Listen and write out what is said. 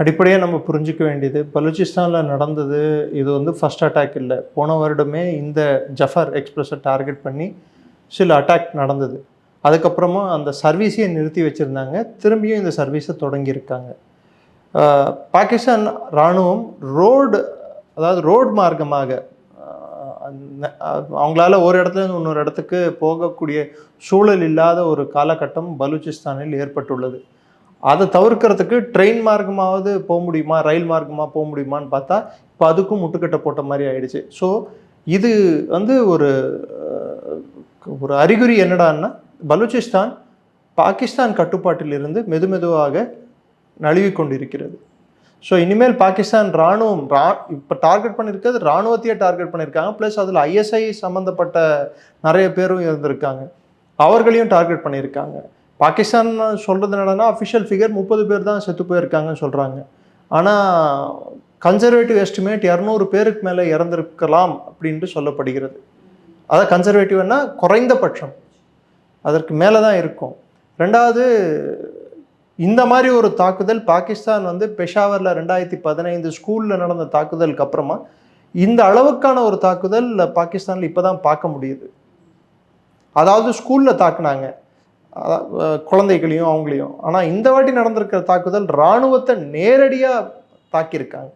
அடிப்படையாக நம்ம புரிஞ்சிக்க வேண்டியது பலூச்சிஸ்தானில் நடந்தது. இது வந்து ஃபர்ஸ்ட் அட்டாக் இல்லை. போன வருடமே இந்த ஜஃபர் எக்ஸ்பிரஸை டார்கெட் பண்ணி சில அட்டாக் நடந்தது. அதுக்கப்புறமா அந்த சர்வீஸையே நிறுத்தி வச்சுருந்தாங்க. திரும்பியும் இந்த சர்வீஸை தொடங்கியிருக்காங்க. பாகிஸ்தான் இராணுவம் அதாவது ரோடு மார்க்கமாக அவங்களால ஒரு இடத்துல இன்னொரு இடத்துக்கு போகக்கூடிய சூழல் இல்லாத ஒரு காலகட்டம் பலூச்சிஸ்தானில் ஏற்பட்டுள்ளது. அதை தவிர்க்கிறதுக்கு ட்ரெயின் மார்க்கமாவது போக முடியுமா, ரயில் மார்க்கமாக போக முடியுமான்னு பார்த்தா இப்போ அதுக்கும் முட்டுக்கட்டை போட்ட மாதிரி ஆயிடுச்சு. ஸோ இது வந்து ஒரு அறிகுறி என்னடான்னா, பலூச்சிஸ்தான் பாகிஸ்தான் கட்டுப்பாட்டிலிருந்து மெதுவாக நழுவி கொண்டிருக்கிறது. ஸோ இனிமேல் பாகிஸ்தான் இராணுவம் இப்போ டார்கெட் பண்ணியிருக்கிறது இராணுவத்தையே டார்கெட் பண்ணியிருக்காங்க. ப்ளஸ் அதில் ஐஎஸ்ஐ சம்மந்தப்பட்ட நிறைய பேரும் இருந்திருக்காங்க, அவர்களையும் டார்கெட் பண்ணியிருக்காங்க. பாகிஸ்தான் சொல்கிறது என்னன்னா, அஃபிஷியல் ஃபிகர் 30 பேர் தான் செத்து போயிருக்காங்கன்னு சொல்கிறாங்க. ஆனால் கன்சர்வேட்டிவ் எஸ்டிமேட் 200 பேருக்கு மேலே இறந்திருக்கலாம் அப்படின்ட்டு சொல்லப்படுகிறது. அதாவது கன்சர்வேட்டிவ்னா குறைந்தபட்சம் அதற்கு மேலே தான் இருக்கும். ரெண்டாவது, இந்த மாதிரி ஒரு தாக்குதல் பாகிஸ்தான் வந்து பெஷாவரில் 2015 ஸ்கூலில் நடந்த தாக்குதலுக்கு அப்புறமா இந்த அளவுக்கான ஒரு தாக்குதல் பாகிஸ்தானில் இப்போ தான் பார்க்க முடியுது. அதாவது ஸ்கூலில் தாக்குனாங்க குழந்தைகளையும் அவங்களையும். ஆனால் இந்த வாட்டி நடந்திருக்கிற தாக்குதல் இராணுவத்தை நேரடியாக தாக்கியிருக்காங்க.